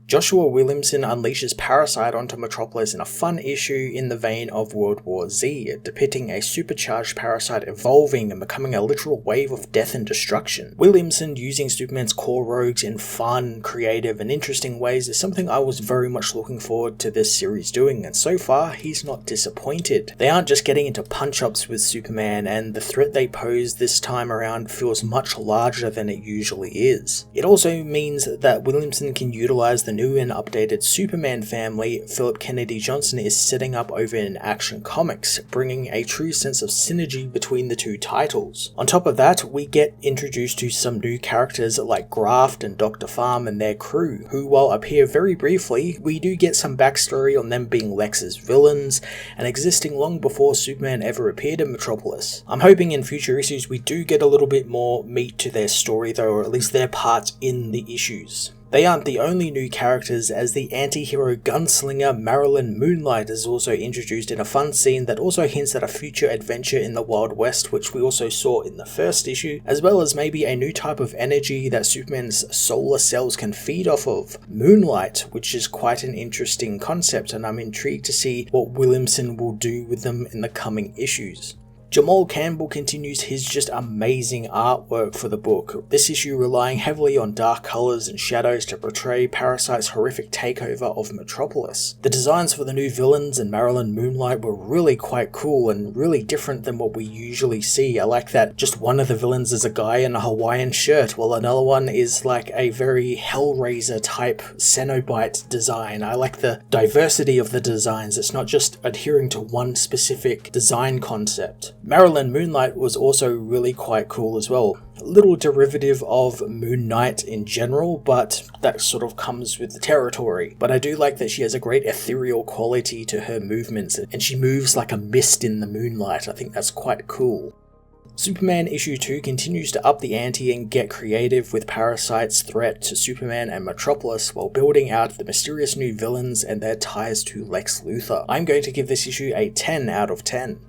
Joshua Williamson unleashes Parasite onto Metropolis in a fun issue in the vein of World War Z, depicting a supercharged Parasite evolving and becoming a literal wave of death and destruction. Williamson using Superman's core rogues in fun, creative, and interesting ways is something I was very much looking forward to this series doing, and so far he's not disappointed. They aren't just getting into punch-ups with Superman, and the threat they pose this time around feels much larger than it usually is. It also means that Williamson can utilize the new and updated Superman family Philip Kennedy Johnson is setting up over in Action Comics, bringing a true sense of synergy between the two titles. On top of that, we get introduced to some new characters like Graft and Dr. Farm and their crew, who while appear very briefly, we do get some backstory on them being Lex's villains and existing long before Superman ever appeared in Metropolis. I'm hoping in future issues we do get a little bit more meat to their story though, or at least their parts in the issues. They aren't the only new characters, as the anti-hero gunslinger MARILYN Moonlight is also introduced in a fun scene that also hints at a future adventure in the Wild West, which we also saw in the first issue, as well as maybe a new type of energy that Superman's solar cells can feed off of, Moonlight, which is quite an interesting concept, and I'm intrigued to see what Williamson will do with them in the coming issues. Jamal Campbell continues his just amazing artwork for the book, this issue relying heavily on dark colours and shadows to portray Parasite's horrific takeover of Metropolis. The designs for the new villains and MARILYN Moonlight were really quite cool and really different than what we usually see. I like that just one of the villains is a guy in a Hawaiian shirt, while another one is like a very Hellraiser type Cenobite design. I like the diversity of the designs, it's not just adhering to one specific design concept. MARILYN Moonlight was also really quite cool as well. A little derivative of Moon Knight in general, but that sort of comes with the territory. But I do like that she has a great ethereal quality to her movements, and she moves like a mist in the moonlight. I think that's quite cool. Superman issue 2 continues to up the ante and get creative with Parasite's threat to Superman and Metropolis while building out the mysterious new villains and their ties to Lex Luthor. I'm going to give this issue a 10 out of 10.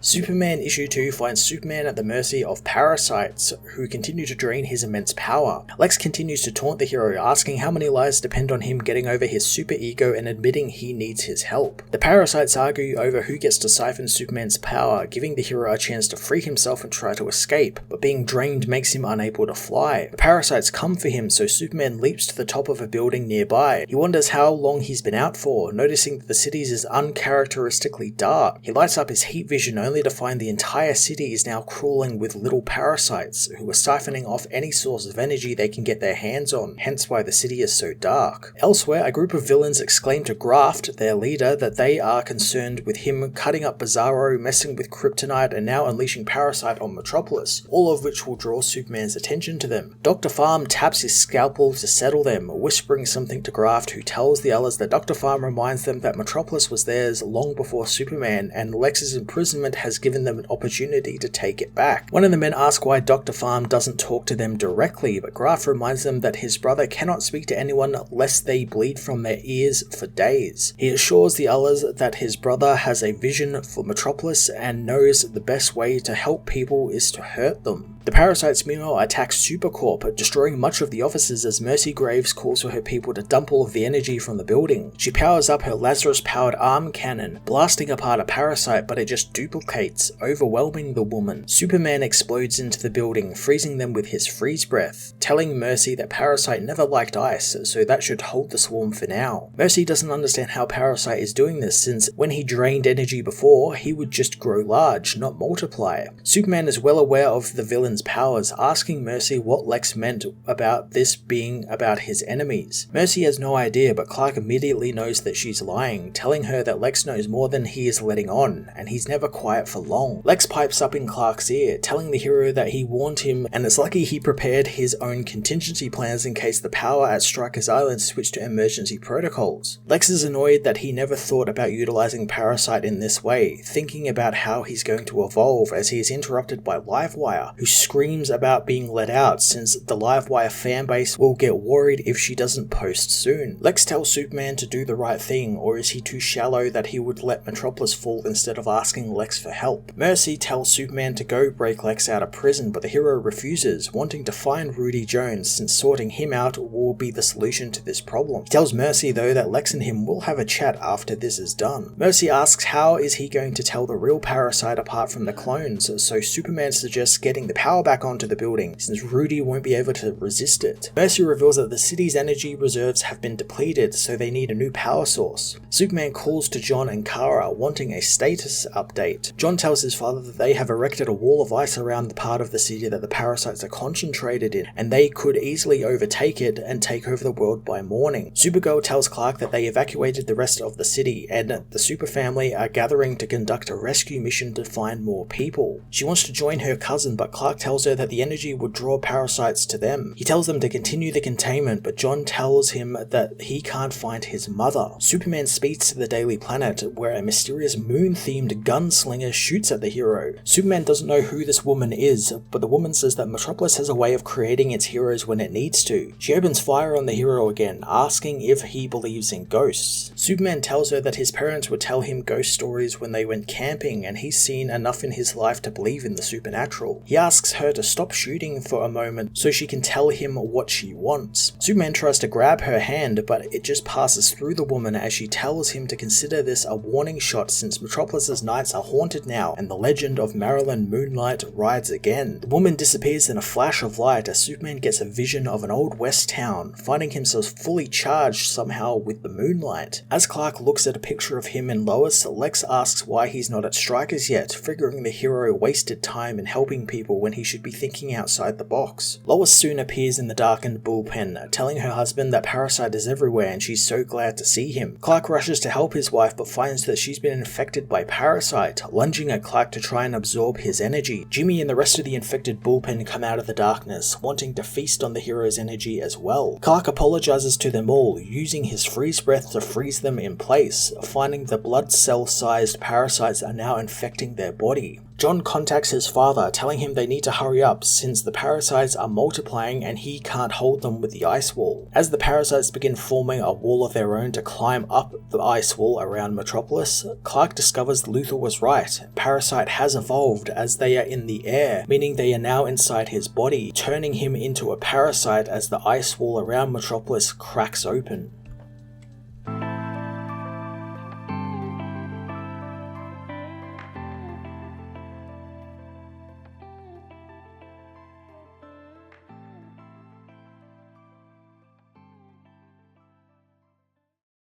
Superman issue 2 finds Superman at the mercy of parasites who continue to drain his immense power. Lex continues to taunt the hero, asking how many lives depend on him getting over his super ego and admitting he needs his help. The parasites argue over who gets to siphon Superman's power, giving the hero a chance to free himself and try to escape, but being drained makes him unable to fly. The parasites come for him, so Superman leaps to the top of a building nearby. He wonders how long he's been out for, noticing that the city is uncharacteristically dark. He lights up his heat vision only to find the entire city is now crawling with little parasites who are siphoning off any source of energy they can get their hands on, hence why the city is so dark. Elsewhere, a group of villains exclaim to Graft, their leader, that they are concerned with him cutting up Bizarro, messing with Kryptonite, and now unleashing Parasite on Metropolis, all of which will draw Superman's attention to them. Dr. Farm taps his scalpel to settle them, whispering something to Graft, who tells the others that Dr. Farm reminds them that Metropolis was theirs long before Superman, and Lex's imprisonment has given them an opportunity to take it back. One of the men asks why Dr. Farm doesn't talk to them directly, but Graft reminds them that his brother cannot speak to anyone lest they bleed from their ears for days. He assures the others that his brother has a vision for Metropolis and knows the best way to help people is to hurt them. The parasites meanwhile attack Supercorp, destroying much of the offices as Mercy Graves calls for her people to dump all of the energy from the building. She powers up her Lazarus-powered arm cannon, blasting apart a parasite, but it just duplicates, overwhelming the woman. Superman explodes into the building, freezing them with his freeze breath, telling Mercy that Parasite never liked ice, so that should hold the swarm for now. Mercy doesn't understand how Parasite is doing this, since when he drained energy before, he would just grow large, not multiply. Superman is well aware of the villain's powers, asking Mercy what Lex meant about this being about his enemies. Mercy has no idea, but Clark immediately knows that she's lying, telling her that Lex knows more than he is letting on, and he's never quiet for long. Lex pipes up in Clark's ear, telling the hero that he warned him and it's lucky he prepared his own contingency plans in case the power at Stryker's Island switched to emergency protocols. Lex is annoyed that he never thought about utilizing Parasite in this way, thinking about how he's going to evolve as he is interrupted by Livewire, who screams about being let out since the Livewire fanbase will get worried if she doesn't post soon. Lex tells Superman to do the right thing, or is he too shallow that he would let Metropolis fall instead of asking Lex for help? Mercy tells Superman to go break Lex out of prison, but the hero refuses, wanting to find Rudy Jones since sorting him out will be the solution to this problem. He tells Mercy though that Lex and him will have a chat after this is done. Mercy asks how is he going to tell the real Parasite apart from the clones, so Superman suggests getting the power back onto the building since Rudy won't be able to resist it. Mercy reveals that the city's energy reserves have been depleted, so they need a new power source. Superman calls to John and Kara wanting a status update. John tells his father that they have erected a wall of ice around the part of the city that the parasites are concentrated in, and they could easily overtake it and take over the world by morning. Supergirl tells Clark that they evacuated the rest of the city, and the Super Family are gathering to conduct a rescue mission to find more people. She wants to join her cousin, but Clark tells her that the energy would draw parasites to them. He tells them to continue the containment, but John tells him that he can't find his mother. Superman speeds to the Daily Planet, where a mysterious moon-themed gunslinger shoots at the hero. Superman doesn't know who this woman is, but the woman says that Metropolis has a way of creating its heroes when it needs to. She opens fire on the hero again, asking if he believes in ghosts. Superman tells her that his parents would tell him ghost stories when they went camping, and he's seen enough in his life to believe in the supernatural. He asks her to stop shooting for a moment so she can tell him what she wants. Superman tries to grab her hand, but it just passes through the woman as she tells him to consider this a warning shot since Metropolis's nights are haunted now and the legend of MARILYN Moonlight rides again. The woman disappears in a flash of light as Superman gets a vision of an old west town, finding himself fully charged somehow with the moonlight. As Clark looks at a picture of him and Lois, Lex asks why he's not at Strikers yet, figuring the hero wasted time in helping people when he should be thinking outside the box. Lois soon appears in the darkened bullpen, telling her husband that Parasite is everywhere and she's so glad to see him. Clark rushes to help his wife but finds that she's been infected by Parasite, lunging at Clark to try and absorb his energy. Jimmy and the rest of the infected bullpen come out of the darkness, wanting to feast on the hero's energy as well. Clark apologizes to them all, using his freeze breath to freeze them in place, finding the blood cell-sized parasites are now infecting their body. John contacts his father, telling him they need to hurry up since the parasites are multiplying and he can't hold them with the ice wall. As the parasites begin forming a wall of their own to climb up the ice wall around Metropolis, Clark discovers Luthor was right. Parasite has evolved as they are in the air, meaning they are now inside his body, turning him into a parasite as the ice wall around Metropolis cracks open.